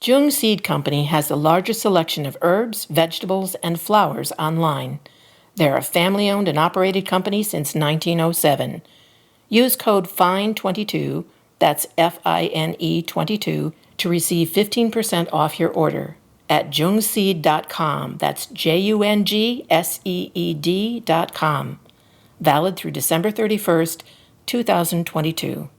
Jung Seed Company has the largest selection of herbs, vegetables, and flowers online. They're a family-owned and operated company since 1907. Use code FINE22, that's F-I-N-E 22, to receive 15% off your order at jungseed.com. That's JUNGSEED.com. Valid through December 31st, 2022.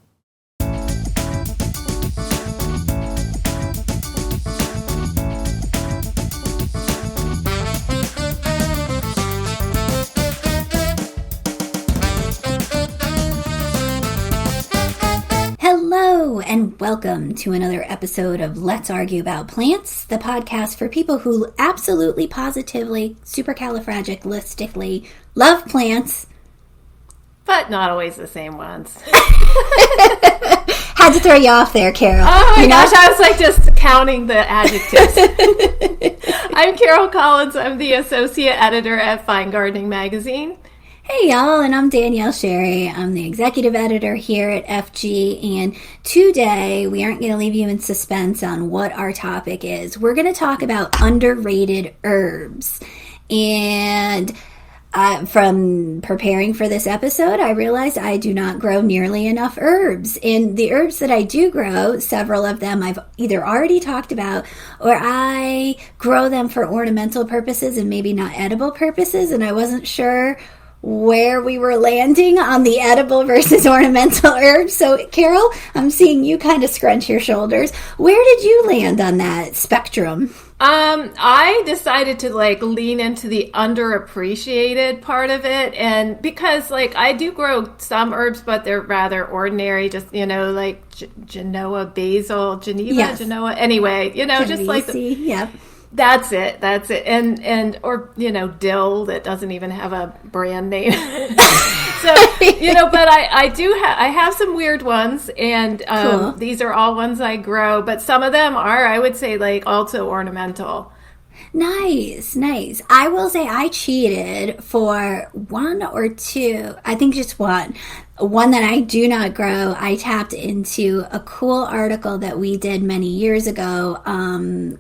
Hello, and welcome to another episode of Let's Argue About Plants, the podcast for people who absolutely, positively, supercalifragilistically love plants. But not always the same ones. Had to throw you off there, Carol. Oh my gosh, I was like just counting the adjectives. I'm Carol Collins. I'm the associate editor at Fine Gardening Magazine. Hey y'all, and I'm Danielle Sherry. I'm the executive editor here at FG, and today we aren't going to leave you in suspense on what our topic is. We're going to talk about underrated herbs. And from preparing for this episode, I realized I do not grow nearly enough herbs. And the herbs that I do grow, several of them I've either already talked about, or I grow them for ornamental purposes and maybe not edible purposes, and I wasn't sure where we were landing on the edible versus ornamental herbs. So, Carol, I'm seeing you kind of scrunch your shoulders. Where did you land on that spectrum? I decided to lean into the underappreciated part of it, and because I do grow some herbs, but they're rather ordinary, just Genoa basil, Yes. Genoa. Anyway, just Yep. That's it. Or dill that doesn't even have a brand name. So, but I have some weird ones, and Cool. These are all ones I grow, but some of them are, I would say, also ornamental. Nice. I will say I cheated for one or two, I think just one that I do not grow. I tapped into a cool article that we did many years ago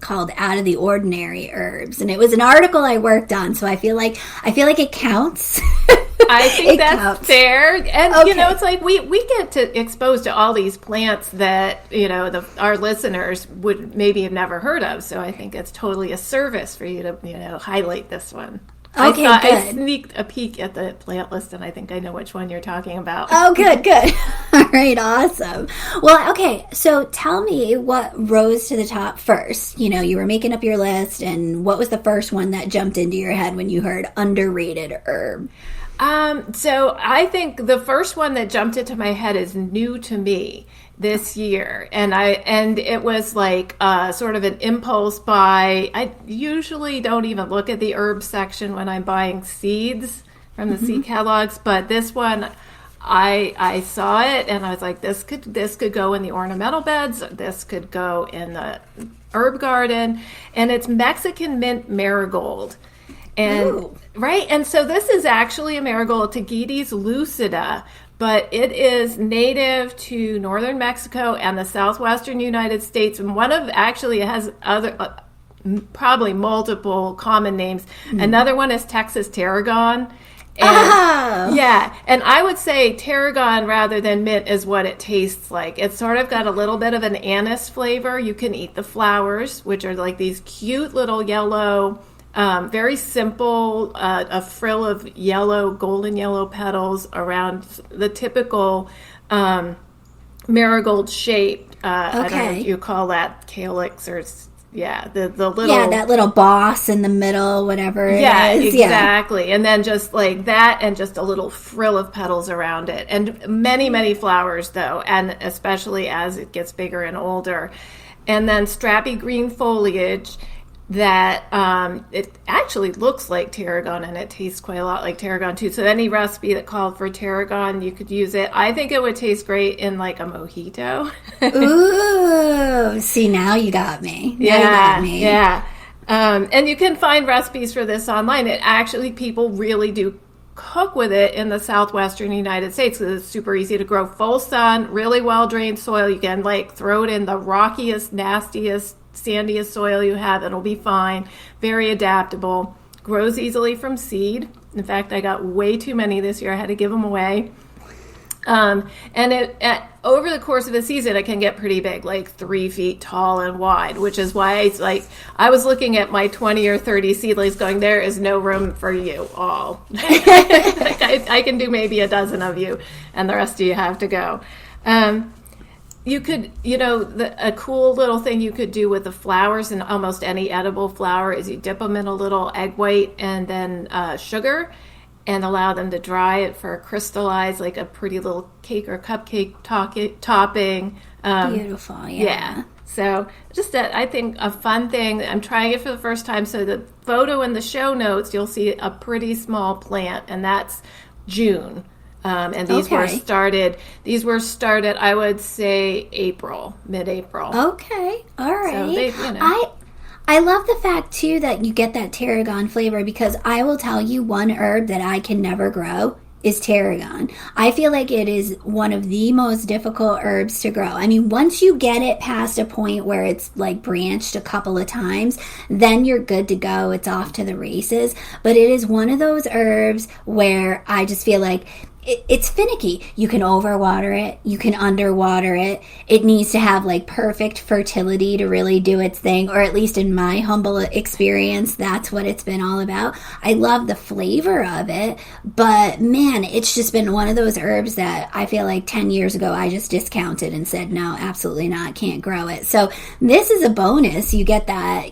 called Out of the Ordinary Herbs. And it was an article I worked on, so I feel like it counts. I think that's counts. fair. And, Okay. it's we get exposed to all these plants that, our listeners would maybe have never heard of. So I think it's totally a service for you to, highlight this one. Okay, I good. sneaked a peek at the plant list, and I think I know which one you're talking about. Oh, good. All right, awesome. Well, okay, so tell me what rose to the top first. You were making up your list, and what was the first one that jumped into your head when you heard underrated herb? So I think the first one that jumped into my head is new to me this year, and it was sort of an impulse buy. I usually don't even look at the herb section when I'm buying seeds from the seed catalogs, but this one I saw it and I was like, this could go in the ornamental beds, this could go in the herb garden, and it's Mexican mint marigold. And Ooh. right, and so this is actually a marigold, Tagetes lucida, but it is native to northern Mexico and the southwestern United States, and it has other probably multiple common names. Another one is Texas tarragon. And, yeah, and I would say tarragon rather than mint is what it tastes like. It's sort of got a little bit of an anise flavor. You can eat the flowers, which are like these cute little yellow, very simple, a frill of golden yellow petals around the typical marigold shape. I don't know if you call that calyx or, the little... Yeah, that little boss in the middle, whatever it is. Exactly. Yeah. And then just like that and just a little frill of petals around it. And many, many flowers, though, and especially as it gets bigger and older. And then strappy green foliage that it actually looks like tarragon, and it tastes quite a lot like tarragon too. So any recipe that called for tarragon, you could use it. I think it would taste great in like a mojito. Ooh, see, now you got me. Yeah. And you can find recipes for this online. It actually, people really do cook with it in the southwestern United States because it's super easy to grow. Full sun, really well drained soil. You can like throw it in the rockiest, nastiest sandiest soil you have, it'll be fine. Very adaptable. Grows easily from seed. In fact, I got way too many this year. I had to give them away. And over the course of a season, it can get pretty big, like 3 feet tall and wide, which is why it's like, I was looking at my 20 or 30 seedlings going, there is no room for you all. Like I can do maybe a dozen of you, and the rest of you have to go. You could, a cool little thing you could do with the flowers, and almost any edible flower, is you dip them in a little egg white and then sugar, and allow them to dry it for crystallize, like a pretty little cake or cupcake topping. Beautiful, yeah. So just I think a fun thing. I'm trying it for the first time. So the photo in the show notes, you'll see a pretty small plant, and that's June. And these were started, I would say, mid-April. Okay, all right. So I love the fact, too, that you get that tarragon flavor, because I will tell you, one herb that I can never grow is tarragon. I feel like it is one of the most difficult herbs to grow. I mean, once you get it past a point where it's like branched a couple of times, then you're good to go. It's off to the races. But it is one of those herbs where I just feel like it's finicky. You can overwater it. You can underwater it. It needs to have like perfect fertility to really do its thing, or at least in my humble experience, that's what it's been all about. I love the flavor of it, but man, it's just been one of those herbs that I feel like 10 years ago I just discounted and said, no, absolutely not, can't grow it. So this is a bonus. You get that,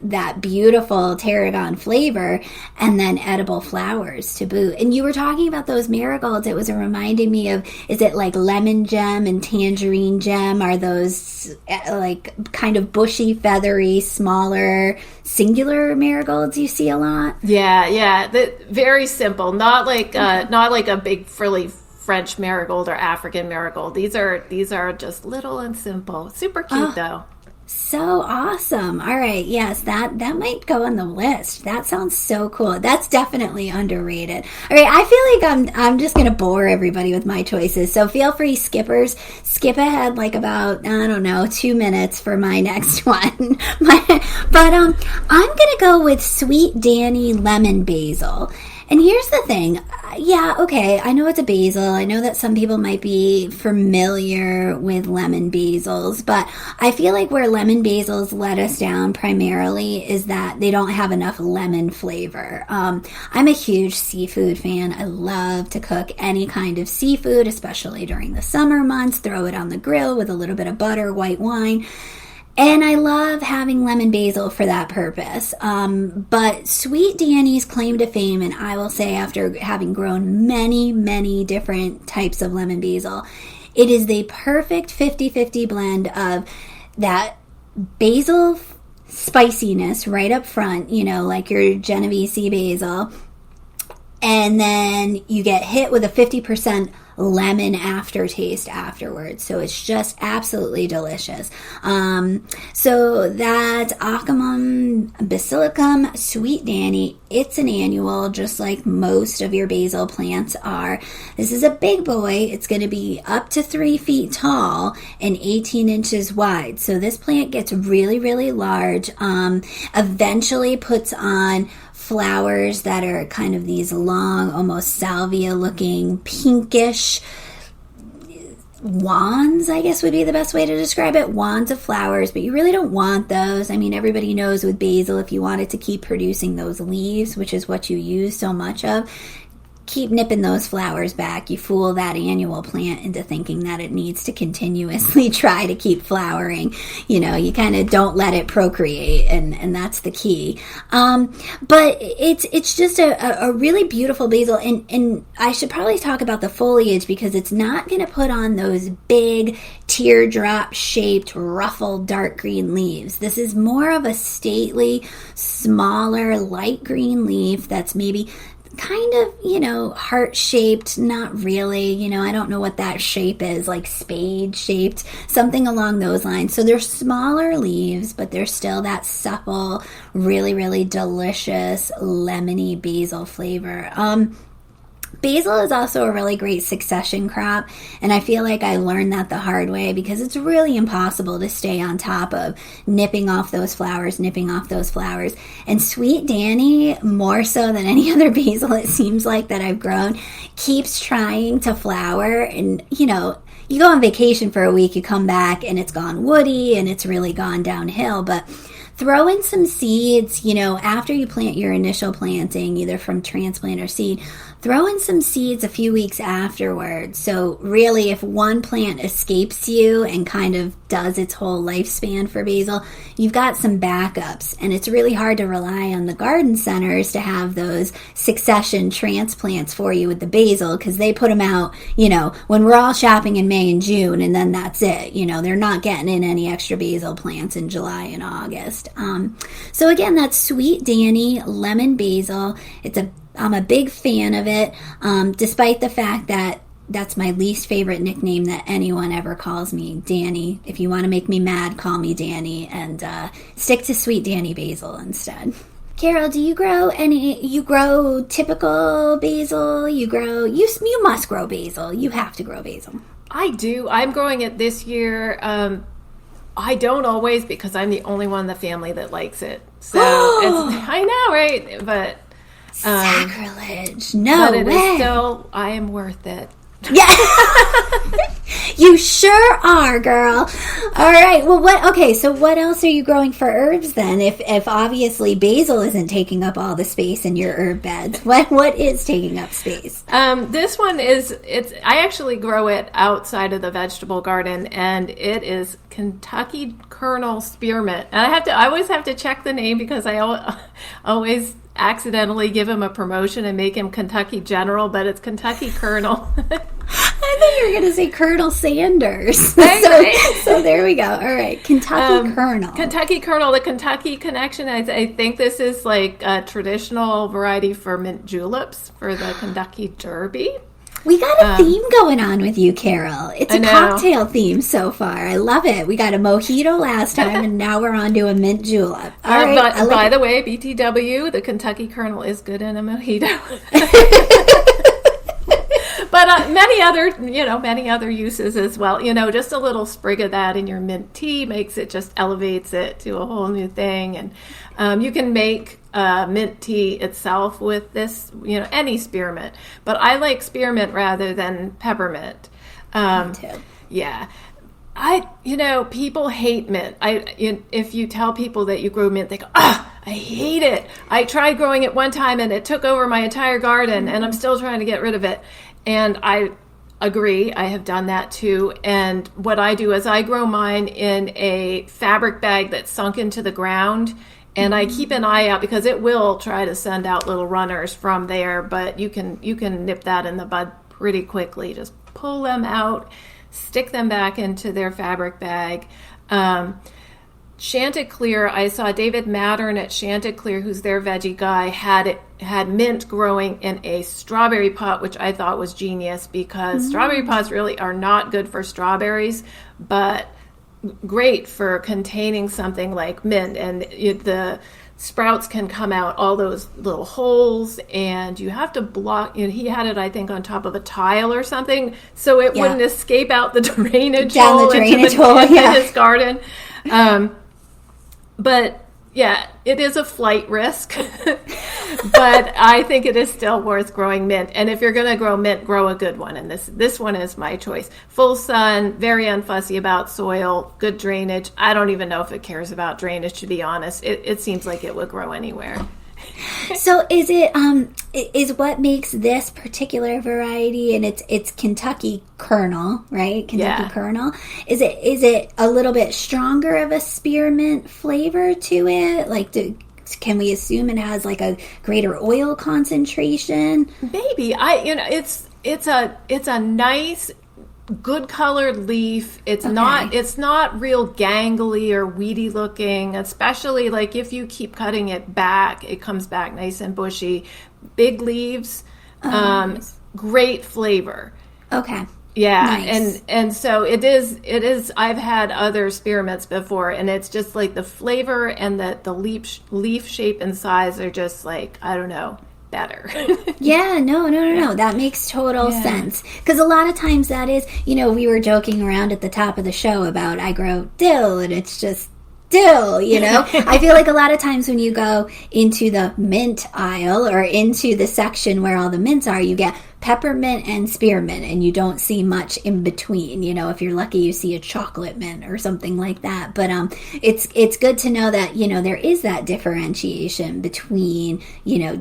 that beautiful tarragon flavor and then edible flowers to boot. And you were talking about those marigolds. It was reminding me of, is it like lemon gem and tangerine gem? Are those like kind of bushy, feathery, smaller, singular marigolds you see a lot? Yeah. Very simple. Not like a big frilly French marigold or African marigold. These are just little and simple. Super cute though. So awesome. All right. Yes, that might go on the list. That sounds so cool. That's definitely underrated. All right. I feel like I'm just going to bore everybody with my choices. So feel free, skippers. Skip ahead like about, 2 minutes for my next one. But I'm going to go with Sweet Dani lemon basil. And here's the thing. Yeah, okay, I know it's a basil. I know that some people might be familiar with lemon basils, but I feel like where lemon basils let us down primarily is that they don't have enough lemon flavor. I'm a huge seafood fan. I love to cook any kind of seafood, especially during the summer months. Throw it on the grill with a little bit of butter, white wine. And I love having lemon basil for that purpose. But Sweet Dani's claim to fame, and I will say after having grown many, many different types of lemon basil, it is the perfect 50-50 blend of that basil spiciness right up front, like your Genovese basil. And then you get hit with a 50% lemon aftertaste afterwards. So it's just absolutely delicious. So that Ocimum basilicum Sweet Dani, it's an annual, just like most of your basil plants are. This is a big boy. It's going to be up to 3 feet tall and 18 inches wide. So this plant gets really, really large. Eventually puts on flowers that are kind of these long, almost salvia looking, pinkish wands, I guess would be the best way to describe it. Wands of flowers, but you really don't want those. I mean, everybody knows with basil, if you wanted to keep producing those leaves, which is what you use so much of, keep nipping those flowers back. You fool that annual plant into thinking that it needs to continuously try to keep flowering. You kind of don't let it procreate, and that's the key. But it's just a really beautiful basil, and I should probably talk about the foliage because it's not going to put on those big teardrop-shaped, ruffled dark green leaves. This is more of a stately, smaller, light green leaf that's maybe kind of, heart-shaped, not really, I don't know what that shape is, like spade-shaped, something along those lines. So they're smaller leaves, but they're still that supple, really, really delicious, lemony basil flavor. Basil is also a really great succession crop, and I feel like I learned that the hard way because it's really impossible to stay on top of nipping off those flowers. And sweet Dani, more so than any other basil it seems like that I've grown, keeps trying to flower. And, you know, you go on vacation for a week, you come back, and it's gone woody, and it's really gone downhill. But throw in some seeds, you know, after you plant your initial planting, either from transplant or seed, throw in some seeds a few weeks afterwards. So really, if one plant escapes you and kind of does its whole lifespan for basil, you've got some backups. And it's really hard to rely on the garden centers to have those succession transplants for you with the basil, because they put them out, you know, when we're all shopping in May and June, and then that's it. You know, they're not getting in any extra basil plants in July and August. So again, that's sweet Dani lemon basil. I'm a big fan of it, despite the fact that that's my least favorite nickname that anyone ever calls me, Dani. If you want to make me mad, call me Dani, and stick to sweet Dani basil instead. Carol, do you grow typical basil? You must grow basil. You have to grow basil. I do. I'm growing it this year. I don't always, because I'm the only one in the family that likes it. So I know, right? But sacrilege! No but it way. Is still, I am worth it. Yeah, you sure are, girl. All right. Well, so what else are you growing for herbs then? If obviously basil isn't taking up all the space in your herb beds, what is taking up space? This one I actually grow it outside of the vegetable garden, and it is Kentucky Colonel Spearmint. And I always have to check the name because I always accidentally give him a promotion and make him Kentucky General, but it's Kentucky Colonel. I thought you were going to say Colonel Sanders. So there we go. All right. Kentucky Colonel. Kentucky Colonel, the Kentucky connection. I think this is like a traditional variety for mint juleps for the Kentucky Derby. We got a theme going on with you, Carol. It's a cocktail theme so far. I love it. We got a mojito last time, and now we're on to a mint julep. All right. By the way, BTW, the Kentucky Colonel is good in a mojito. But many other uses as well. You know, just a little sprig of that in your mint tea elevates it to a whole new thing. And you can make mint tea itself with this, you know, any spearmint. But I like spearmint rather than peppermint. Me too. Yeah. People hate mint. If you tell people that you grow mint, they go, I hate it. I tried growing it one time and it took over my entire garden and I'm still trying to get rid of it. And I agree. I have done that too. And what I do is I grow mine in a fabric bag that's sunk into the ground. And I keep an eye out because it will try to send out little runners from there. But you can nip that in the bud pretty quickly. Just pull them out, stick them back into their fabric bag. Chanticleer, I saw David Mattern at Chanticleer, who's their veggie guy, had mint growing in a strawberry pot, which I thought was genius because strawberry pots really are not good for strawberries, but great for containing something like mint. And the sprouts can come out all those little holes, and you have to block. He had it, I think, on top of a tile or something, so it wouldn't escape out the drainage hole into his garden. But yeah, it is a flight risk, but I think it is still worth growing mint. And if you're going to grow mint, grow a good one. And this one is my choice. Full sun, very unfussy about soil, good drainage. I don't even know if it cares about drainage, to be honest. It seems like it would grow anywhere. So is what makes this particular variety, and it's Kentucky Colonel, right? Kentucky Colonel. Is it a little bit stronger of a spearmint flavor to it? Like, can we assume it has like a greater oil concentration? Maybe. It's a nice, good colored leaf. It's not real gangly or weedy looking, especially like if you keep cutting it back, it comes back nice and bushy. Big leaves, nice. Great flavor. Okay. Yeah, nice. and so it is. I've had other spearmints before, and it's just like the flavor and the leaf shape and size are just like, I don't know, better. Yeah, no. That makes total sense. Because a lot of times that is, we were joking around at the top of the show about I grow dill, and it's just dill, I feel like a lot of times when you go into the mint aisle or into the section where all the mints are, you get peppermint and spearmint, and you don't see much in between. If you're lucky, you see a chocolate mint or something like that. But it's good to know that there is that differentiation between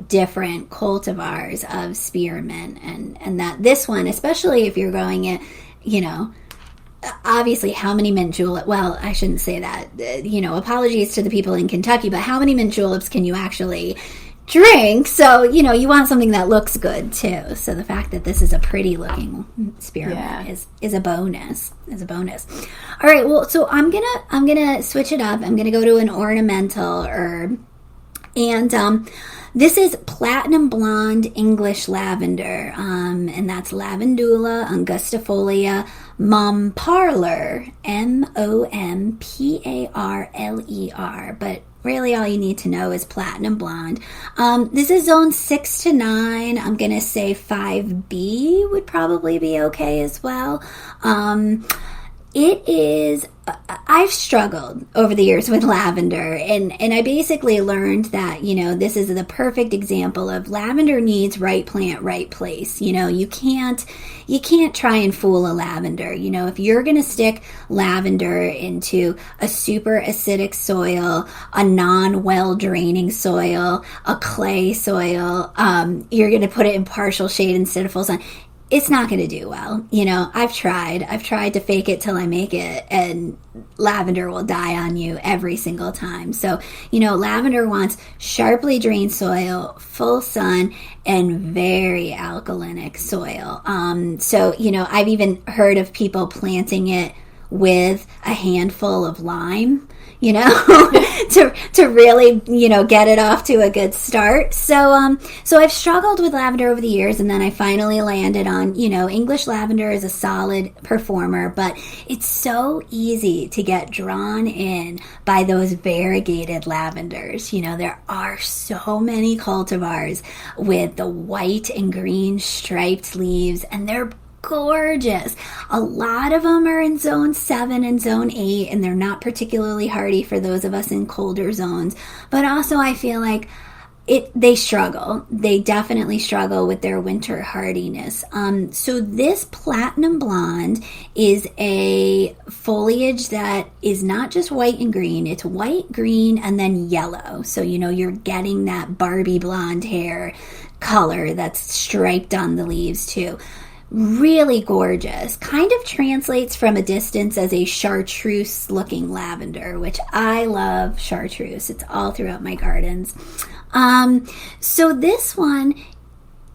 different cultivars of spearmint, and that this one, especially if you're growing it, obviously, how many mint juleps? Well, I shouldn't say that. Apologies to the people in Kentucky, but how many mint juleps can you actually drink? So, you want something that looks good too. So the fact that this is a pretty looking spearmint is a bonus. All right, well, so I'm gonna switch it up. I'm gonna go to an ornamental herb, and this is platinum blonde English lavender, and that's Calendula angustifolia momparler, Momparler, but really all you need to know is platinum blonde. This is zone 6 to 9. I'm going to say 5B would probably be okay as well. It is, I've struggled over the years with lavender, and I basically learned that, this is the perfect example of lavender needs right plant, right place. You can't try and fool a lavender. If you're going to stick lavender into a super acidic soil, a non-well draining soil, a clay soil, you're going to put it in partial shade instead of full sun. It's not going to do well. I've tried to fake it till I make it, and lavender will die on you every single time. So, lavender wants sharply drained soil, full sun, and very alkalinic soil. So, I've even heard of people planting it with a handful of lime, to really, get it off to a good start. So I've struggled with lavender over the years, and then I finally landed on, English lavender is a solid performer, but it's so easy to get drawn in by those variegated lavenders. There are so many cultivars with the white and green striped leaves, and they're gorgeous. A lot of them are in zone 7 and zone 8, and they're not particularly hardy for those of us in colder zones. But also I feel like they struggle. They definitely struggle with their winter hardiness. So this platinum blonde is a foliage that is not just white and green. It's white, green, and then yellow. So, you're getting that Barbie blonde hair color that's striped on the leaves too. Really gorgeous. Kind of translates from a distance as a chartreuse looking lavender, which I love chartreuse. It's all throughout my gardens. So this one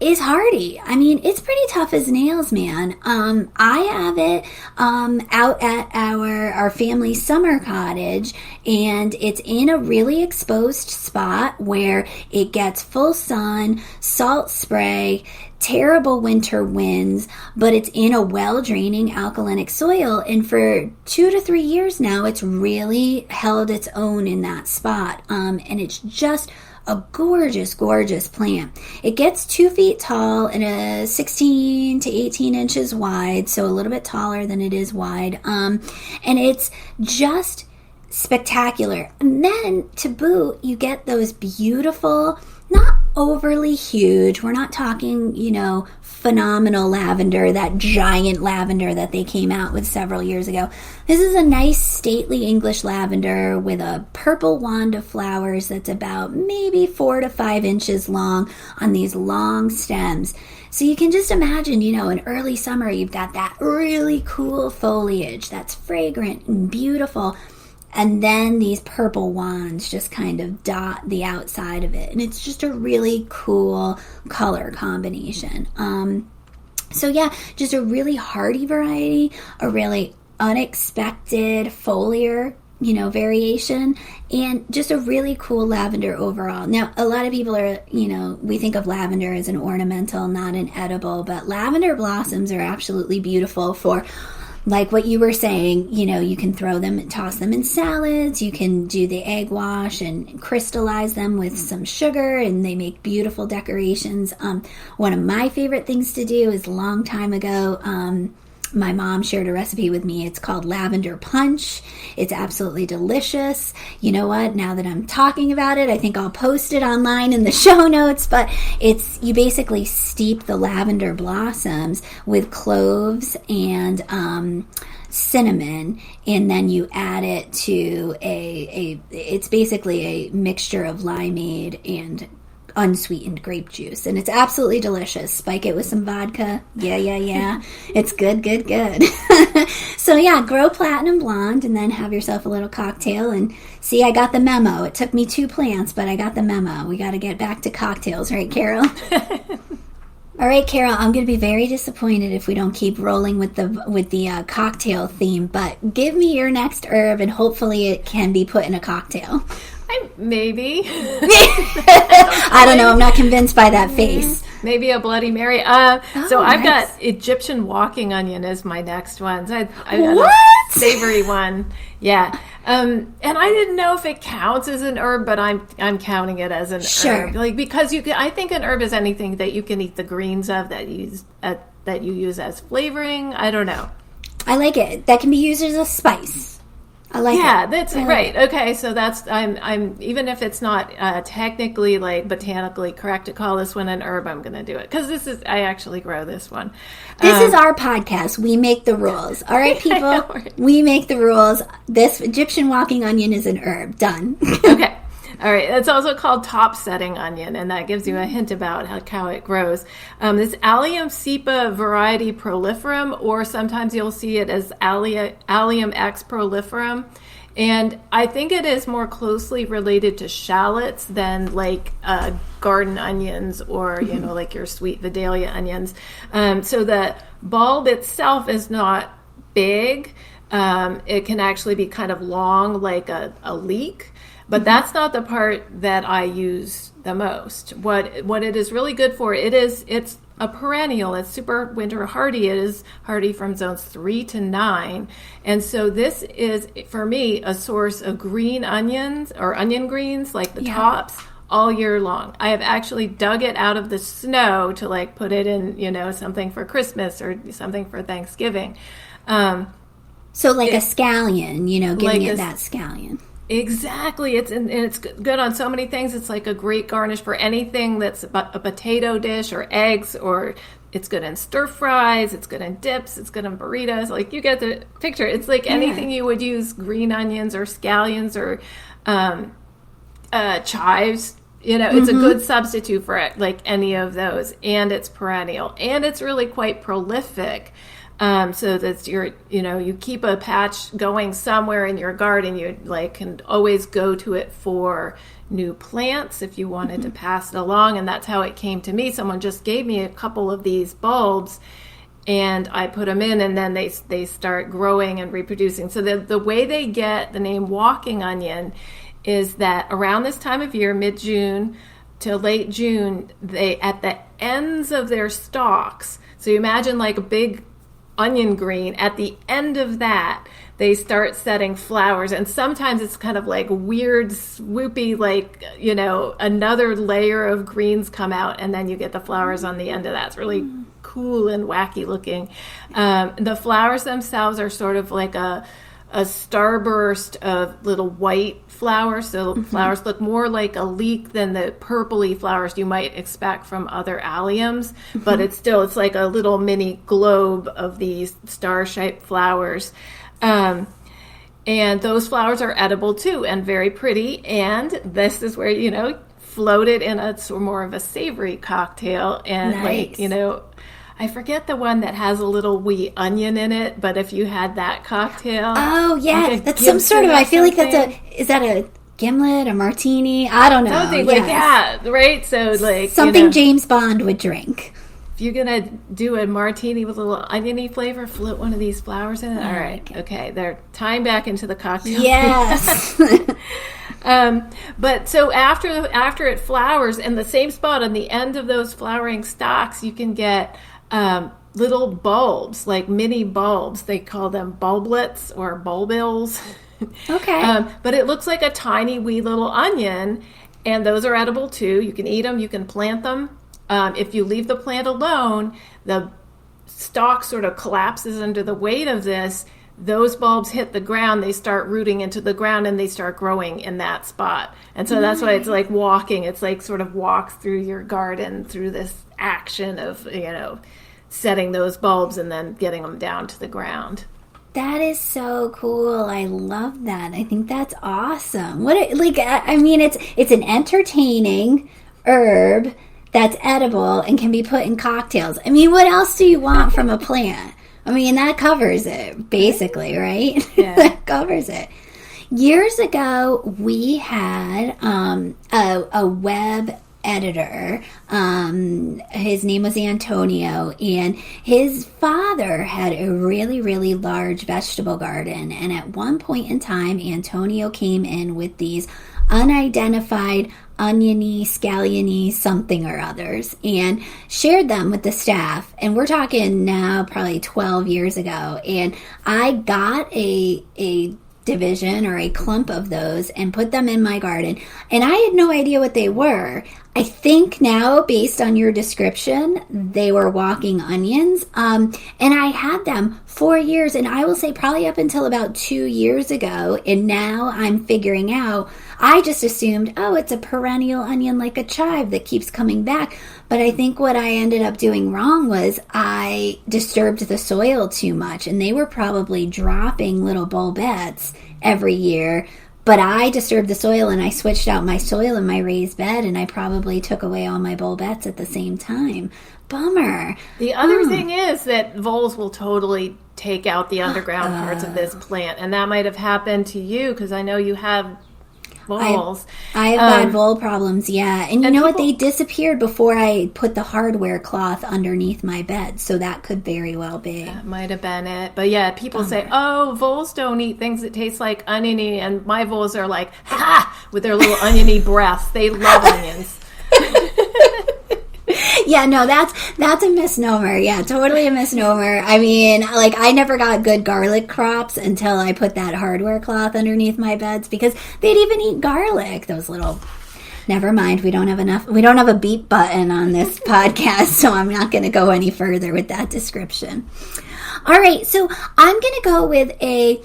is hardy. I mean, it's pretty tough as nails, man. I have it out at our family summer cottage, and it's in a really exposed spot where it gets full sun, salt spray, terrible winter winds, but it's in a well-draining alkalinic soil, and for 2 to 3 years now, it's really held its own in that spot, and it's just a gorgeous, gorgeous plant. It gets 2 feet tall and 16 to 18 inches wide, so a little bit taller than it is wide, and it's just spectacular. And then to boot, you get those beautiful, not overly huge, we're not talking, phenomenal lavender, that giant lavender that they came out with several years ago. This is a nice stately English lavender with a purple wand of flowers that's about maybe 4 to 5 inches long on these long stems. So you can just imagine, in early summer, you've got that really cool foliage that's fragrant and beautiful. And then these purple wands just kind of dot the outside of it. And it's just a really cool color combination. So yeah, just a really hardy variety, a really unexpected foliar, variation, and just a really cool lavender overall. Now, a lot of people are, we think of lavender as an ornamental, not an edible, but lavender blossoms are absolutely beautiful for like what you were saying, you can throw them and toss them in salads. You can do the egg wash and crystallize them with some sugar, and they make beautiful decorations. One of my favorite things to do is a long time ago, my mom shared a recipe with me. It's called lavender punch. It's absolutely delicious. You know what? Now that I'm talking about it, I think I'll post it online in the show notes, but you basically steep the lavender blossoms with cloves and cinnamon, and then you add it to it's basically a mixture of limeade and unsweetened grape juice, and it's absolutely delicious. Spike it with some vodka. Yeah. It's good. So yeah, grow platinum blonde and then have yourself a little cocktail. And see, I got the memo. It took me 2 plants, but I got the memo. We got to get back to cocktails, right, Carol? All right, Carol, I'm going to be very disappointed if we don't keep rolling with the cocktail theme, but give me your next herb, and hopefully it can be put in a cocktail. Maybe. I don't know. I'm not convinced by that face. Maybe a Bloody Mary. So I've got Egyptian walking onion as my next one. So I've got a savory one. Yeah. And I didn't know if it counts as an herb, but I'm counting it as an herb. Like, because I think an herb is anything that you can eat the greens of that you use as flavoring. I don't know. I like it. That can be used as a spice. I like it. Yeah, that's right. Okay, so that's I'm even if it's not technically like botanically correct to call this one an herb, I'm going to do it because I actually grow this one. This is our podcast. We make the rules. All right, people. Know, right? We make the rules. This Egyptian walking onion is an herb. Done. Okay. All right. It's also called top-setting onion, and that gives you a hint about how it grows. This Allium cepa variety proliferum, or sometimes you'll see it as Allium X proliferum. And I think it is more closely related to shallots than like garden onions or, like your sweet Vidalia onions. So the bulb itself is not big. It can actually be kind of long, like a leek. But that's not the part that I use the most. What it is really good for, it's a perennial. It's super winter hardy. It is hardy from zones 3 to 9. And so this is, for me, a source of green onions or onion greens, like the tops, all year long. I have actually dug it out of the snow to like put it in, something for Christmas or something for Thanksgiving. So like a scallion, giving like it that scallion. Exactly. It's good on so many things. It's like a great garnish for anything that's a potato dish or eggs, or it's good in stir fries, it's good in dips, it's good in burritos. Like, you get the picture. It's like anything you would use green onions or scallions or chives. It's a good substitute for it, like any of those. And it's perennial. And it's really quite prolific. So that you keep a patch going somewhere in your garden. You can always go to it for new plants if you wanted to pass it along. And that's how it came to me. Someone just gave me a couple of these bulbs and I put them in, and then they start growing and reproducing. So the way they get the name walking onion is that around this time of year, mid-June to late June, they, at the ends of their stalks, so you imagine like a big onion green, at the end of that they start setting flowers, and sometimes it's kind of like weird swoopy, like another layer of greens come out, and then you get the flowers on the end of that. It's really cool and wacky looking. The flowers themselves are sort of like a starburst of little white flowers. So flowers look more like a leek than the purpley flowers you might expect from other alliums. But it's like a little mini globe of these star-shaped flowers. And those flowers are edible too, and very pretty. And this is where, float it in a sort of more of a savory cocktail. And nice. I forget the one that has a little wee onion in it, but if you had that cocktail. Oh, yeah. That's some sort of, I feel like is that a gimlet, a martini? I don't know. Something like that, right? So something James Bond would drink. If you're going to do a martini with a little oniony flavor, float one of these flowers in it. All right. Okay. They're tying back into the cocktail. Yes. But so after it flowers, in the same spot on the end of those flowering stalks, you can get little bulbs, like mini bulbs. They call them bulblets or bulbils. Okay. But it looks like a tiny wee little onion, and those are edible too. You can eat them, you can plant them. If you leave the plant alone, the stalk sort of collapses under the weight of this. Those bulbs hit the ground, they start rooting into the ground, and they start growing in that spot. And so that's why it's like walking. It's like sort of walk through your garden through this action of, setting those bulbs and then getting them down to the ground. That is so cool. I love that. I think that's awesome. It's an entertaining herb that's edible and can be put in cocktails. I mean, what else do you want from a plant? I mean, that covers it, basically, right? Yeah. That covers it. Years ago, we had a web editor. His name was Antonio, and his father had a really, really large vegetable garden. And at one point in time, Antonio came in with these unidentified oniony, scalliony, something or others, and shared them with the staff. And we're talking now probably 12 years ago. And I got a division or a clump of those and put them in my garden. And I had no idea what they were. I think now, based on your description, they were walking onions. And I had them for years, and I will say probably up until about 2 years ago. And now I'm figuring out, I just assumed, it's a perennial onion like a chive that keeps coming back. But I think what I ended up doing wrong was I disturbed the soil too much, and they were probably dropping little bulbets every year. But I disturbed the soil, and I switched out my soil in my raised bed, and I probably took away all my bulbets at the same time. Bummer. The other thing is that voles will totally take out the underground parts of this plant, and that might have happened to you because I know you have voles. I have bad vole problems, yeah. And you know what? They disappeared before I put the hardware cloth underneath my bed, so that could very well be. That might have been it. But yeah, people say, voles don't eat things that taste like oniony, and my voles are like, ha! With their little oniony breaths. They love onions. Yeah, no, that's a misnomer. Yeah, totally a misnomer. I mean, I never got good garlic crops until I put that hardware cloth underneath my beds because they'd even eat garlic. Those little... Never mind. We don't have a beep button on this podcast, so I'm not going to go any further with that description. All right, so I'm going to go with a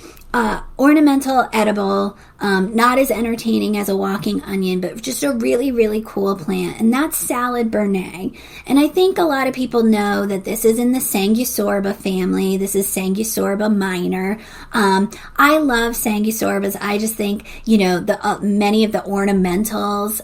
ornamental edible, not as entertaining as a walking onion, but just a really, really cool plant, and that's salad burnet. And I think a lot of people know that this is in the Sanguisorba family. This is Sanguisorba minor. I love Sanguisorbas. I just think, many of the ornamentals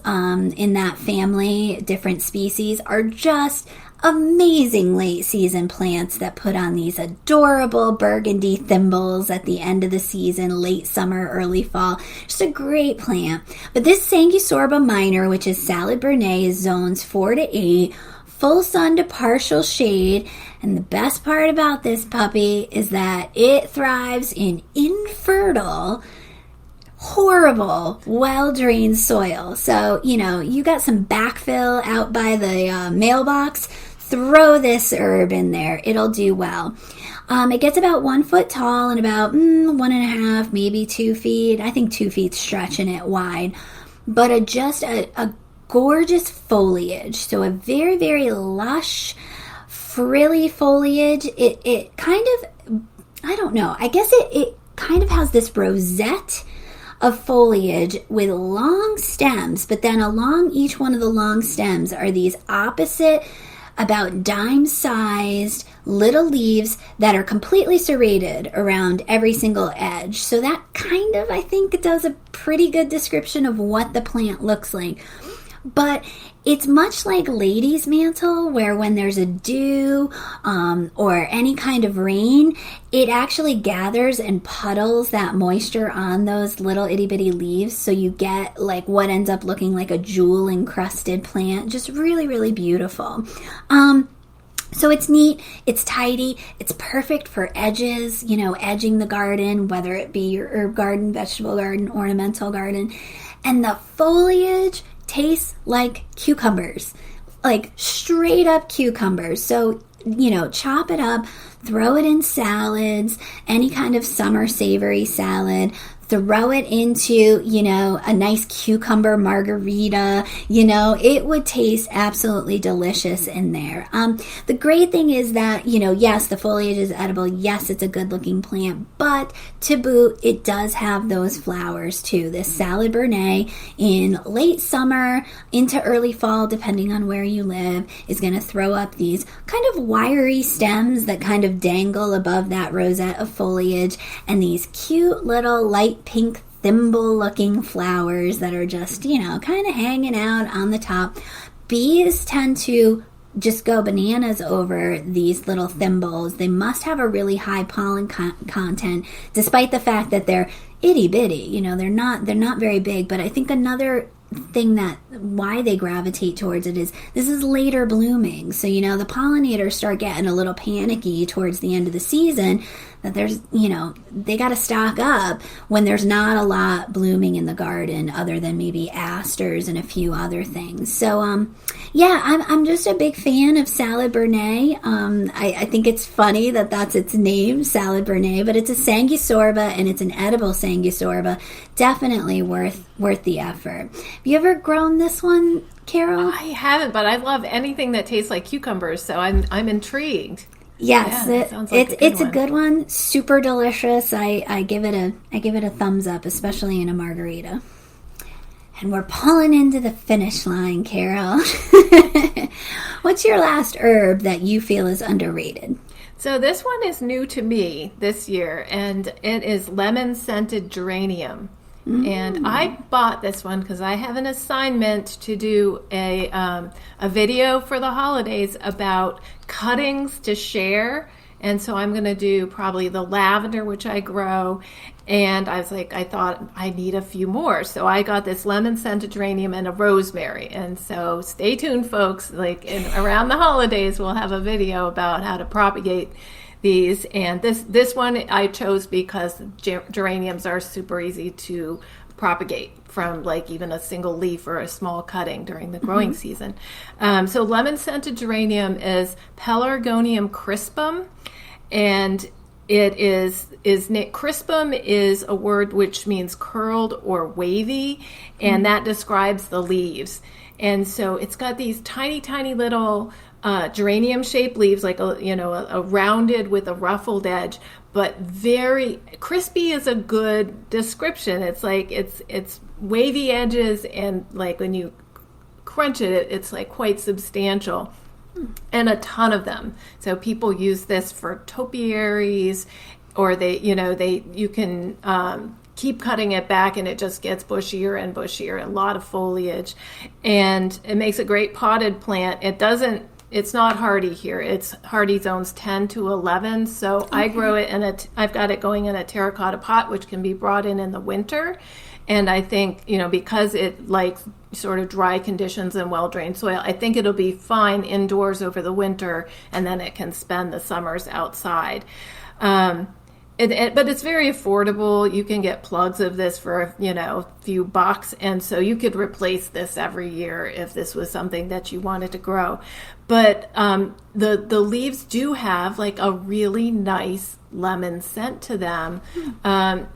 in that family, different species, are just amazing late season plants that put on these adorable burgundy thimbles at the end of the season, late summer, early fall. Just a great plant. But this Sanguisorba minor, which is salad burnet, is zones 4 to 8, full sun to partial shade. And the best part about this puppy is that it thrives in infertile, horrible, well-drained soil. So, you got some backfill out by the mailbox, throw this herb in there. It'll do well. It gets about 1 foot tall and about 1.5, maybe 2 feet. I think 2 feet stretching it wide. But just a gorgeous foliage. So a very, very lush, frilly foliage. It kind of, I don't know, I guess it kind of has this rosette of foliage with long stems, but then along each one of the long stems are these opposite, about dime-sized little leaves that are completely serrated around every single edge. So that kind of, I think, does a pretty good description of what the plant looks like. But it's much like lady's mantle, where when there's a dew or any kind of rain, it actually gathers and puddles that moisture on those little itty-bitty leaves. So you get what ends up looking like a jewel-encrusted plant. Just really, really beautiful. So it's neat, it's tidy, it's perfect for edges, edging the garden, whether it be your herb garden, vegetable garden, ornamental garden. And the foliage tastes like cucumbers, like straight up cucumbers. So chop it up, throw it in salads, any kind of summer savory salad. Throw it into, a nice cucumber margarita. It would taste absolutely delicious in there. The great thing is that, yes, the foliage is edible. Yes, it's a good looking plant, but to boot, it does have those flowers too. This salad burnet in late summer into early fall, depending on where you live, is going to throw up these kind of wiry stems that kind of dangle above that rosette of foliage, and these cute little light pink thimble looking flowers that are just, kind of hanging out on the top. Bees tend to just go bananas over these little thimbles. They must have a really high pollen content, despite the fact that they're itty bitty. They're not very big. But I think another thing that why they gravitate towards it is this is later blooming. So, the pollinators start getting a little panicky towards the end of the season that there's, they got to stock up when there's not a lot blooming in the garden other than maybe asters and a few other things. So, I'm just a big fan of salad burnet. I think it's funny that that's its name, salad burnet, but it's a sanguisorba and it's an edible sanguisorba. Definitely worth the effort. Have you ever grown this one, Carol? I haven't, but I love anything that tastes like cucumbers, so I'm intrigued. Yes, yeah, it's a good one. Super delicious. I give it a thumbs up, especially in a margarita. And we're pulling into the finish line, Carol. What's your last herb that you feel is underrated? So this one is new to me this year, and it is lemon-scented geranium. And I bought this one because I have an assignment to do a video for the holidays about cuttings to share. And so I'm going to do probably the lavender, which I grow. And I thought I need a few more. So I got this lemon-scented geranium and a rosemary. And so stay tuned, folks. Around the holidays, we'll have a video about how to propagate these. And this one I chose because geraniums are super easy to propagate from even a single leaf or a small cutting during the growing season. So lemon scented geranium is Pelargonium crispum, and it is crispum is a word which means curled or wavy, and that describes the leaves. And so it's got these tiny, tiny little geranium-shaped leaves, a rounded with a ruffled edge, but very crispy is a good description. It's it's wavy edges, and when you crunch it, it's quite substantial, and a ton of them. So people use this for topiaries, or you can keep cutting it back and it just gets bushier and bushier, a lot of foliage, and it makes a great potted plant. It's not hardy here. It's hardy zones 10 to 11. So okay. I grow it I've got it going in a terracotta pot, which can be brought in the winter. And I think, because it likes sort of dry conditions and well-drained soil, I think it'll be fine indoors over the winter, and then it can spend the summers outside. But it's very affordable. You can get plugs of this for, a few bucks. And so you could replace this every year if this was something that you wanted to grow. But the leaves do have a really nice lemon scent to them.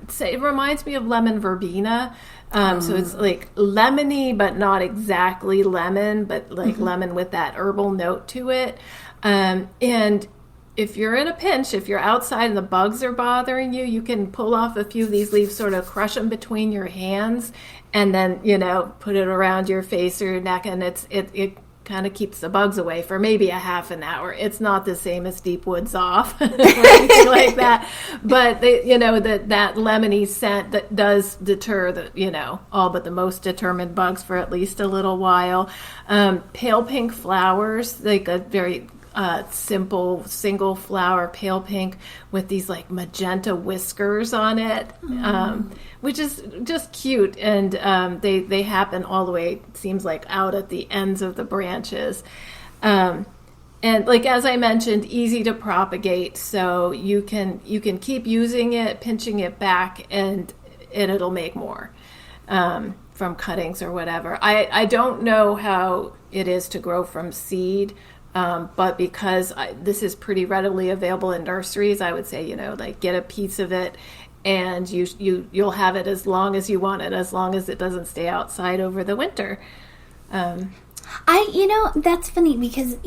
So it reminds me of lemon verbena. So it's lemony, but not exactly lemon, but lemon with that herbal note to it. And if you're in a pinch, if you're outside and the bugs are bothering you, you can pull off a few of these leaves, sort of crush them between your hands, and then, put it around your face or your neck, and it kind of keeps the bugs away for maybe a half an hour. It's not the same as Deep Woods Off or anything like that, but that lemony scent that does deter all but the most determined bugs for at least a little while. Pale pink flowers, a very simple single flower pale pink with these magenta whiskers on it, which is just cute, and they happen all the way, it seems out at the ends of the branches, and as I mentioned, easy to propagate, so you can keep using it, pinching it back, and it'll make more from cuttings or whatever. I don't know how it is to grow from seed. But because this is pretty readily available in nurseries, I would say, like get a piece of it, and you'll have it as long as you want it, as long as it doesn't stay outside over the winter. That's funny because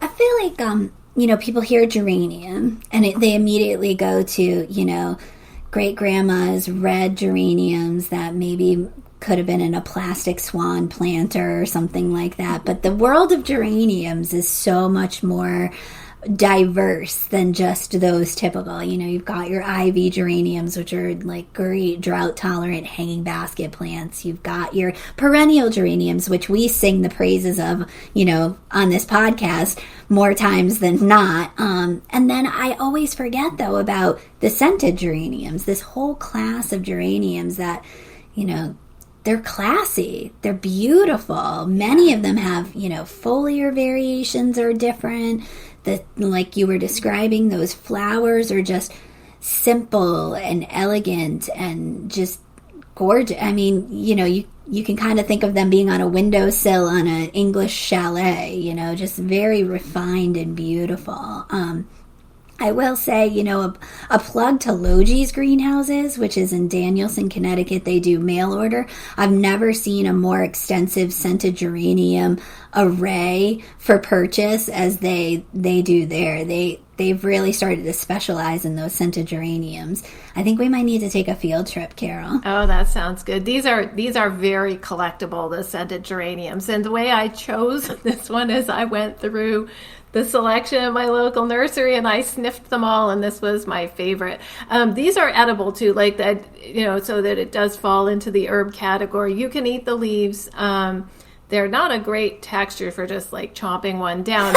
I feel like, people hear geranium and they immediately go to, great grandma's red geraniums that maybe could have been in a plastic swan planter or something like that. But the world of geraniums is so much more diverse than just those typical. You've got your ivy geraniums, which are like great drought tolerant hanging basket plants. You've got your perennial geraniums, which we sing the praises of, on this podcast more times than not. And then I always forget though about the scented geraniums, this whole class of geraniums that, they're classy. They're beautiful. Many of them have, foliar variations are different. Like you were describing, those flowers are just simple and elegant and just gorgeous. I mean, you can kind of think of them being on a windowsill on an English chalet, just very refined and beautiful. I will say, a plug to Love's greenhouses, which is in Danielson, Connecticut. They do mail order. I've never seen a more extensive scented geranium array for purchase as they do there. They've really started to specialize in those scented geraniums. I think we might need to take a field trip, Carol. Oh, that sounds good. These are very collectible, the scented geraniums. And the way I chose this one is I went through the selection at my local nursery and I sniffed them all, and this was my favorite. These are edible too, like that, so that it does fall into the herb category. You can eat the leaves. They're not a great texture for just like chomping one down,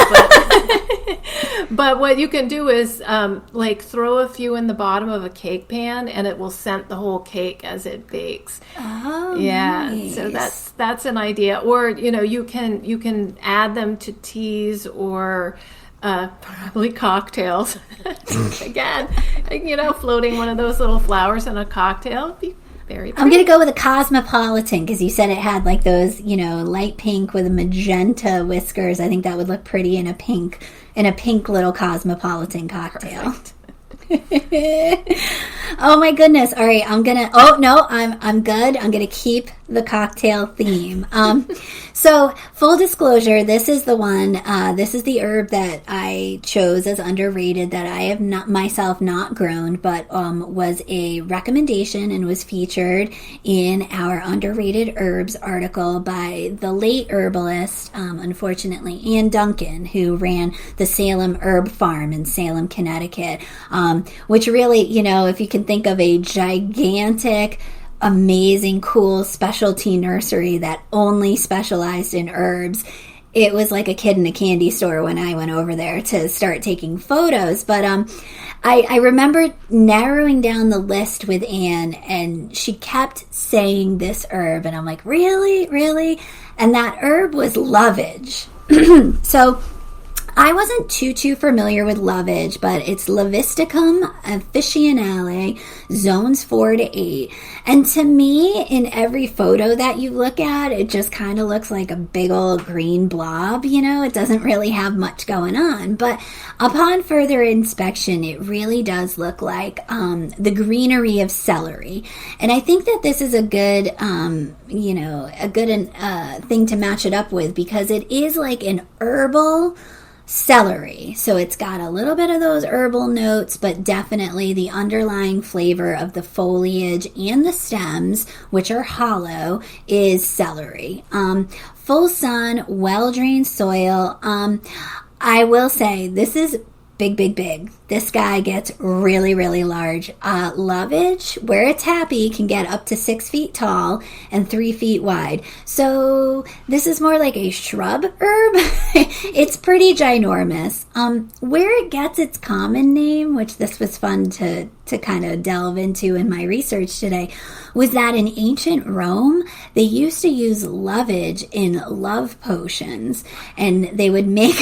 but what you can do is like throw a few in the bottom of a cake pan, and it will scent the whole cake as it bakes. Oh, yeah, nice. So that's an idea. Or you can add them to teas or probably cocktails. Again, floating one of those little flowers in a cocktail would be very pretty. I'm going to go with a cosmopolitan because you said it had like those, light pink with magenta whiskers. I think that would look pretty in a pink little cosmopolitan cocktail. Oh my goodness. All right, I'm good. I'm going to keep the cocktail theme. So full disclosure, this is the one, this is the herb that I chose as underrated that I have not myself not grown, but was a recommendation and was featured in our underrated herbs article by the late herbalist, unfortunately, Ann Duncan, who ran the Salem Herb Farm in Salem, Connecticut, which really, if you can think of a gigantic, amazing, cool specialty nursery that only specialized in herbs. It was like a kid in a candy store when I went over there to start taking photos. But I remember narrowing down the list with Anne, and she kept saying this herb, and I'm like, really? And that herb was Lovage. So I wasn't too familiar with Lovage, but it's Levisticum officinale, zones 4 to 8. And to me, in every photo that you look at, it just kind of looks like a big old green blob, It doesn't really have much going on. But upon further inspection, it really does look like the greenery of celery. And I think that this is a good, thing to match it up with, because it is like an herbal celery. So it's got a little bit of those herbal notes, but definitely the underlying flavor of the foliage and the stems, which are hollow, is celery. Full sun, well-drained soil. I will say this is big. This guy gets really large. Lovage, where it's happy, can get up to 6 feet tall and 3 feet wide. So this is more like a shrub herb. It's pretty ginormous. Where it gets its common name, which this was fun to kind of delve into in my research today, was that in ancient Rome, they used to use lovage in love potions, and they would make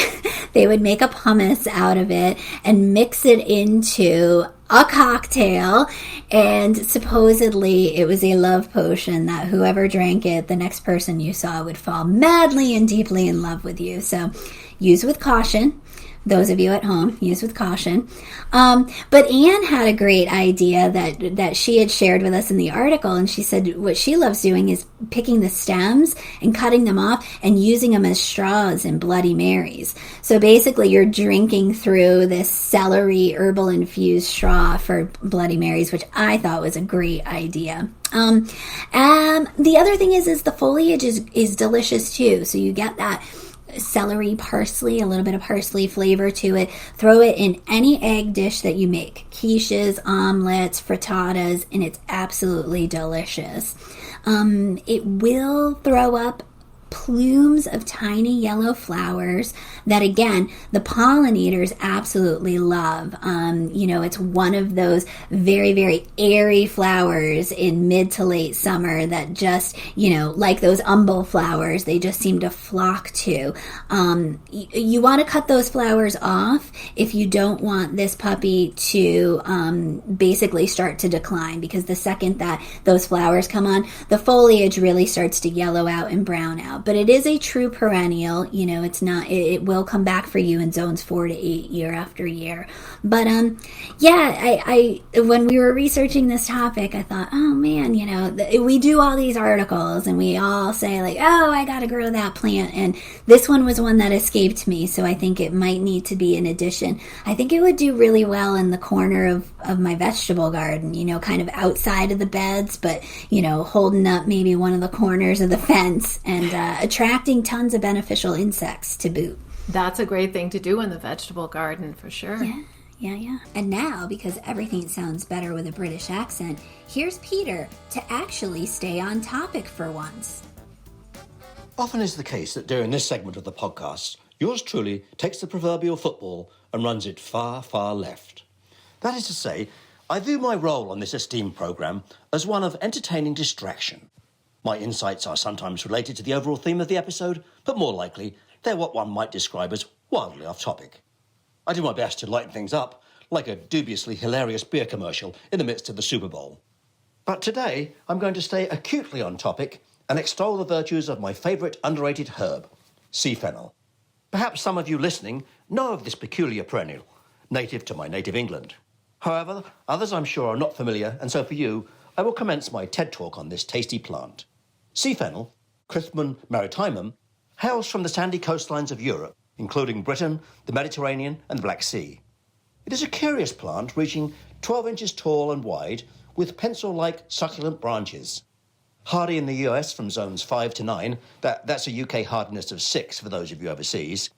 a pumice out of it and mix it into a cocktail, and supposedly it was a love potion that whoever drank it, the next person you saw would fall madly and deeply in love with you. So use with caution. Those of you at home, use with caution. But Anne had a great idea that she had shared with us in the article, and she said what she loves doing is picking the stems and cutting them off and using them as straws in Bloody Marys. So basically you're drinking through this celery herbal infused straw for Bloody Marys, which I thought was a great idea. The other thing is the foliage is delicious too. So you get that celery, parsley, a little bit of parsley flavor to it. Throw it in any egg dish that you make. Quiches, omelets, frittatas, and it's absolutely delicious. It will throw up plumes of tiny yellow flowers that, again, the pollinators absolutely love. It's one of those very, very airy flowers in mid to late summer that just, like those umbel flowers, they just seem to flock to. You want to cut those flowers off if you don't want this puppy to basically start to decline, because the second that those flowers come on, the foliage really starts to yellow out and brown out. But it is a true perennial. It's not, it will come back for you in zones 4 to 8 year after year. But I when we were researching this topic, I thought, oh man, we do all these articles and we all say like, oh, I gotta grow that plant, and this one was one that escaped me, so I think it might need to be an addition. I think it would do really well in the corner of my vegetable garden, kind of outside of the beds, but holding up maybe one of the corners of the fence and attracting tons of beneficial insects to boot. That's a great thing to do in the vegetable garden for sure. Yeah. And now, because everything sounds better with a British accent, here's Peter to actually stay on topic for once. Often is the case that during this segment of the podcast, yours truly takes the proverbial football and runs it far, far left. That is to say, I view my role on this esteemed programme as one of entertaining distraction. My insights are sometimes related to the overall theme of the episode, but more likely, they're what one might describe as wildly off topic. I do my best to lighten things up, like a dubiously hilarious beer commercial in the midst of the Super Bowl. But today, I'm going to stay acutely on topic and extol the virtues of my favourite underrated herb, sea fennel. Perhaps some of you listening know of this peculiar perennial, native to my native England. However, others I'm sure are not familiar, and so for you, I will commence my TED Talk on this tasty plant. Sea fennel, Crypthum maritimum, hails from the sandy coastlines of Europe, including Britain, the Mediterranean and the Black Sea. It is a curious plant reaching 12 inches tall and wide with pencil-like succulent branches. Hardy in the US from zones 5 to 9, that's a UK hardiness of 6 for those of you overseas.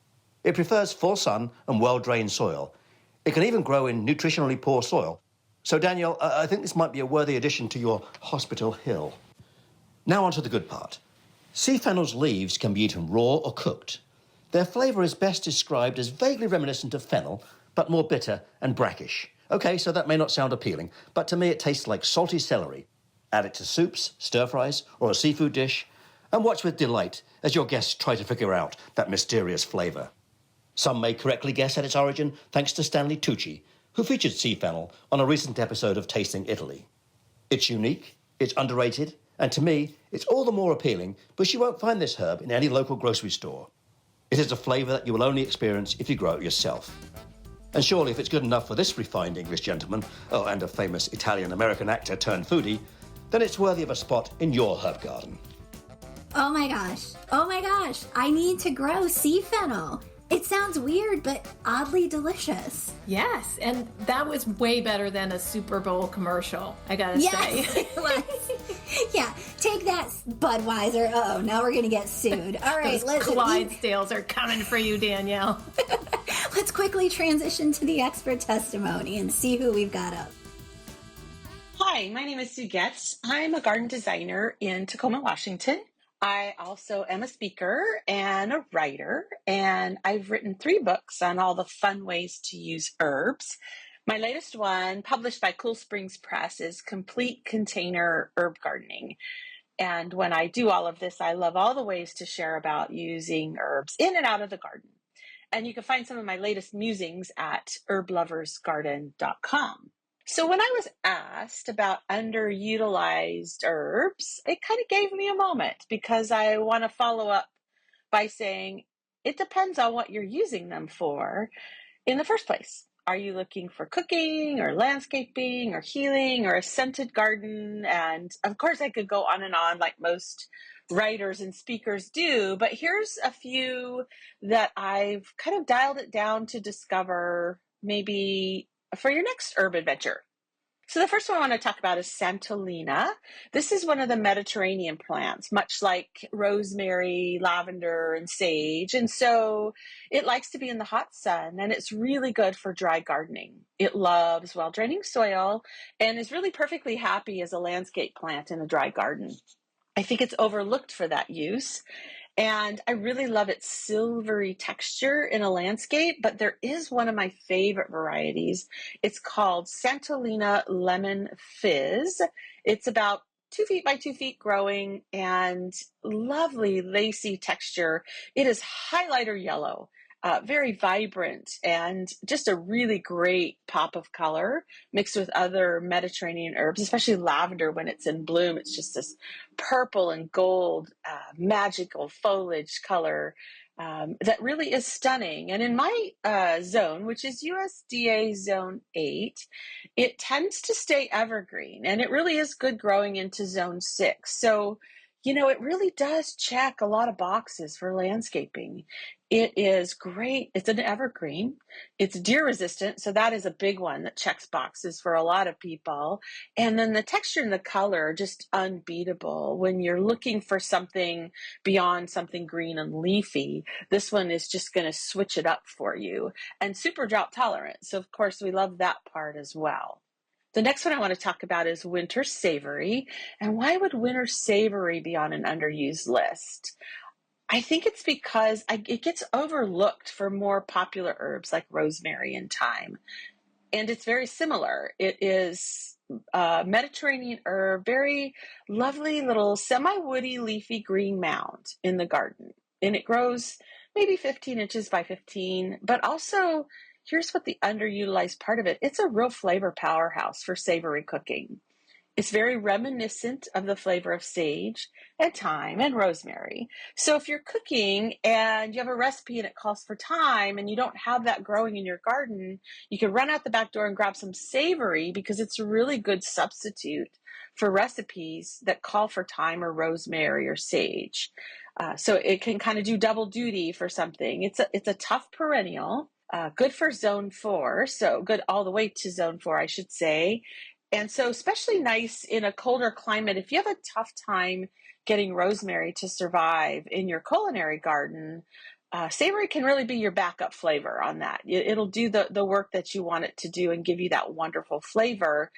It prefers full sun and well-drained soil. It can even grow in nutritionally poor soil. So Daniel, I think this might be a worthy addition to your hospital hill. Now on to the good part. Sea fennel's leaves can be eaten raw or cooked. Their flavour is best described as vaguely reminiscent of fennel, but more bitter and brackish. Okay, so that may not sound appealing, but to me it tastes like salty celery. Add it to soups, stir-fries, or a seafood dish, and watch with delight as your guests try to figure out that mysterious flavour. Some may correctly guess at its origin thanks to Stanley Tucci, who featured sea fennel on a recent episode of Tasting Italy. It's unique, it's underrated, and to me, it's all the more appealing because you won't find this herb in any local grocery store. It is a flavour that you will only experience if you grow it yourself. And surely if it's good enough for this refined English gentleman, and a famous Italian-American actor turned foodie, then it's worthy of a spot in your herb garden. Oh my gosh, I need to grow sea fennel. It sounds weird, but oddly delicious. Yes, and that was way better than a Super Bowl commercial, I gotta say. It was. Yeah, take that, Budweiser. Uh-oh, now we're gonna get sued. All right, Those Clydesdales are coming for you, Danielle. Let's quickly transition to the expert testimony and see who we've got up. Hi, my name is Sue Goetz. I'm a garden designer in Tacoma, Washington. I also am a speaker and a writer, and I've written 3 books on all the fun ways to use herbs. My latest one, published by Cool Springs Press, is Complete Container Herb Gardening. And when I do all of this, I love all the ways to share about using herbs in and out of the garden. And you can find some of my latest musings at herbloversgarden.com. So when I was asked about underutilized herbs, it kind of gave me a moment because I want to follow up by saying it depends on what you're using them for in the first place. Are you looking for cooking or landscaping or healing or a scented garden? And of course, I could go on and on like most writers and speakers do, but here's a few that I've kind of dialed it down to discover maybe for your next herb adventure. So the first one I want to talk about is Santolina. This is one of the Mediterranean plants, much like rosemary, lavender, and sage. And so it likes to be in the hot sun, and it's really good for dry gardening. It loves well-draining soil and is really perfectly happy as a landscape plant in a dry garden. I think it's overlooked for that use. And I really love its silvery texture in a landscape, but there is one of my favorite varieties. It's called Santolina Lemon Fizz. It's about 2 feet by 2 feet growing and lovely lacy texture. It is highlighter yellow. Very vibrant and just a really great pop of color mixed with other Mediterranean herbs, especially lavender when it's in bloom. It's just this purple and gold, magical foliage color that really is stunning. And in my zone, which is USDA Zone 8, it tends to stay evergreen, and it really is good growing into Zone 6. So, it really does check a lot of boxes for landscaping. It is great. It's an evergreen. It's deer resistant, so that is a big one that checks boxes for a lot of people. And then the texture and the color are just unbeatable. When you're looking for something beyond something green and leafy, this one is just going to switch it up for you. And super drought tolerant, so of course we love that part as well. The next one I want to talk about is winter savory. And why would winter savory be on an underused list? I think it's because it gets overlooked for more popular herbs like rosemary and thyme. And it's very similar. It is a Mediterranean herb, very lovely little semi-woody leafy green mound in the garden. And it grows maybe 15 inches by 15, but also here's what the underutilized part of it. It's a real flavor powerhouse for savory cooking. It's very reminiscent of the flavor of sage and thyme and rosemary. So if you're cooking and you have a recipe and it calls for thyme and you don't have that growing in your garden, you can run out the back door and grab some savory because it's a really good substitute for recipes that call for thyme or rosemary or sage. So it can kind of do double duty for something. It's a tough perennial, good for zone 4, so good all the way to zone 4, I should say. And so especially nice in a colder climate. If you have a tough time getting rosemary to survive in your culinary garden, savory can really be your backup flavor on that. It'll do the work that you want it to do and give you that wonderful flavor.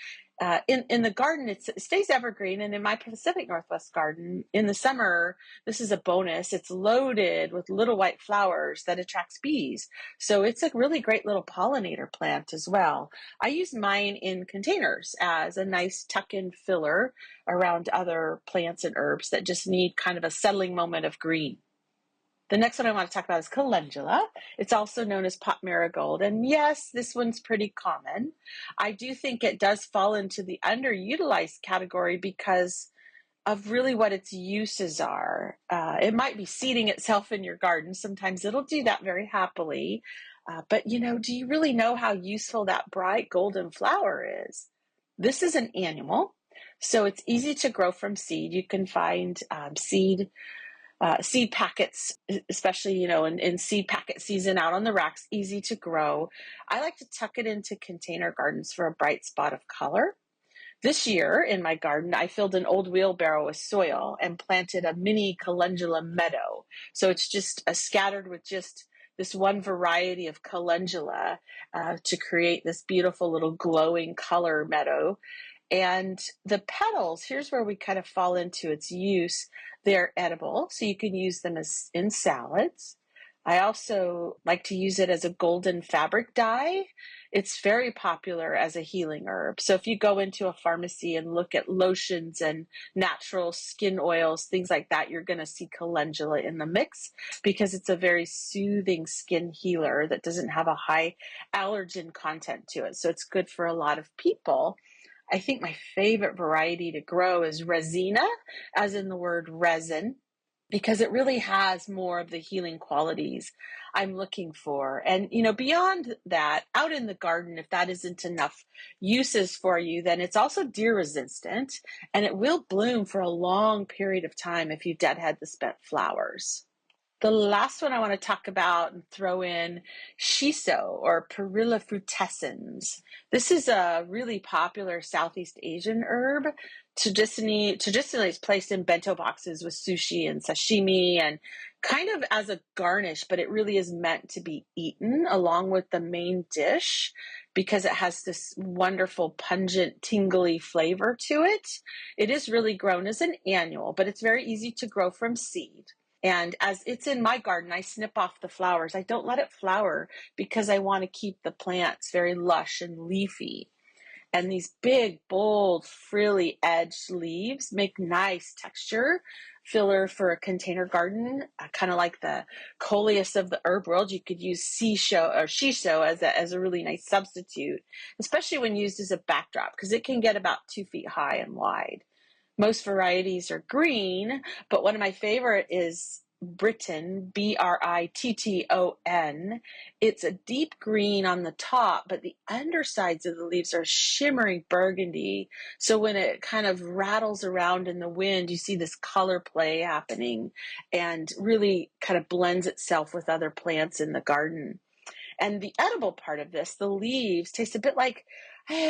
In the garden, it stays evergreen. And in my Pacific Northwest garden, in the summer, this is a bonus. It's loaded with little white flowers that attracts bees. So it's a really great little pollinator plant as well. I use mine in containers as a nice tuck-in filler around other plants and herbs that just need kind of a settling moment of green. The next one I want to talk about is Calendula. It's also known as pot marigold. And yes, this one's pretty common. I do think it does fall into the underutilized category because of really what its uses are. It might be seeding itself in your garden. Sometimes it'll do that very happily. But do you really know how useful that bright golden flower is? This is an annual, so it's easy to grow from seed. You can find seed packets, especially, in seed packet season out on the racks, easy to grow. I like to tuck it into container gardens for a bright spot of color. This year in my garden, I filled an old wheelbarrow with soil and planted a mini calendula meadow. So it's just scattered with just this one variety of calendula to create this beautiful little glowing color meadow. And the petals, here's where we kind of fall into its use. They're edible, so you can use them as in salads. I also like to use it as a golden fabric dye. It's very popular as a healing herb. So if you go into a pharmacy and look at lotions and natural skin oils, things like that, you're going to see calendula in the mix because it's a very soothing skin healer that doesn't have a high allergen content to it. So it's good for a lot of people. I think my favorite variety to grow is resina, as in the word resin. because it really has more of the healing qualities I'm looking for. And, beyond that, out in the garden, if that isn't enough uses for you, then it's also deer resistant, and it will bloom for a long period of time if you deadhead the spent flowers. The last one I want to talk about and throw in Shiso, or Perilla frutescens. This is a really popular Southeast Asian herb. Traditionally, it's placed in bento boxes with sushi and sashimi and kind of as a garnish, but it really is meant to be eaten along with the main dish because it has this wonderful, pungent, tingly flavor to it. It is really grown as an annual, but it's very easy to grow from seed. And as it's in my garden, I snip off the flowers. I don't let it flower because I want to keep the plants very lush and leafy. And these big, bold, frilly edged leaves make nice texture filler for a container garden, kind of like the coleus of the herb world. You could use Shiso as a really nice substitute, especially when used as a backdrop because it can get about 2 feet high and wide. Most varieties are green, but one of my favorite is Britton, Britton. It's a deep green on the top, but the undersides of the leaves are shimmering burgundy. So when it kind of rattles around in the wind, you see this color play happening and really kind of blends itself with other plants in the garden. And the edible part of this, the leaves, taste a bit like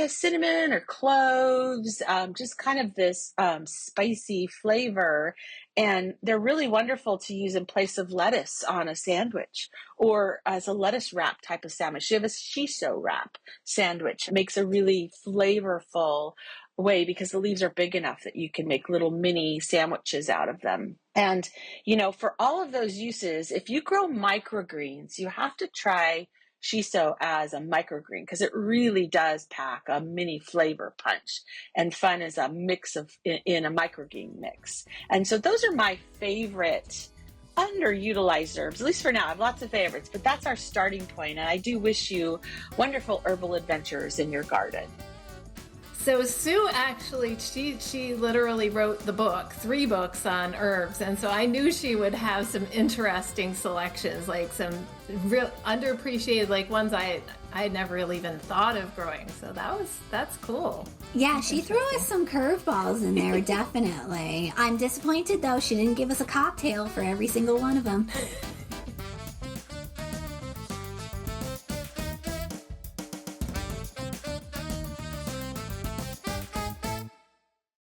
cinnamon or cloves, just kind of this spicy flavor. And they're really wonderful to use in place of lettuce on a sandwich or as a lettuce wrap type of sandwich. You have a shiso wrap sandwich. It makes a really flavorful way because the leaves are big enough that you can make little mini sandwiches out of them. And, for all of those uses, if you grow microgreens, you have to try Shiso as a microgreen because it really does pack a mini flavor punch and fun as a mix in a microgreen mix. And so those are my favorite underutilized herbs, at least for now. I have lots of favorites, but that's our starting point. And I do wish you wonderful herbal adventures in your garden. So Sue actually, she literally wrote the book, 3 books on herbs, and so I knew she would have some interesting selections, like some real underappreciated, like ones I had never really even thought of growing. So that's cool. Yeah, she threw us some curveballs in there, definitely. I'm disappointed though she didn't give us a cocktail for every single one of them.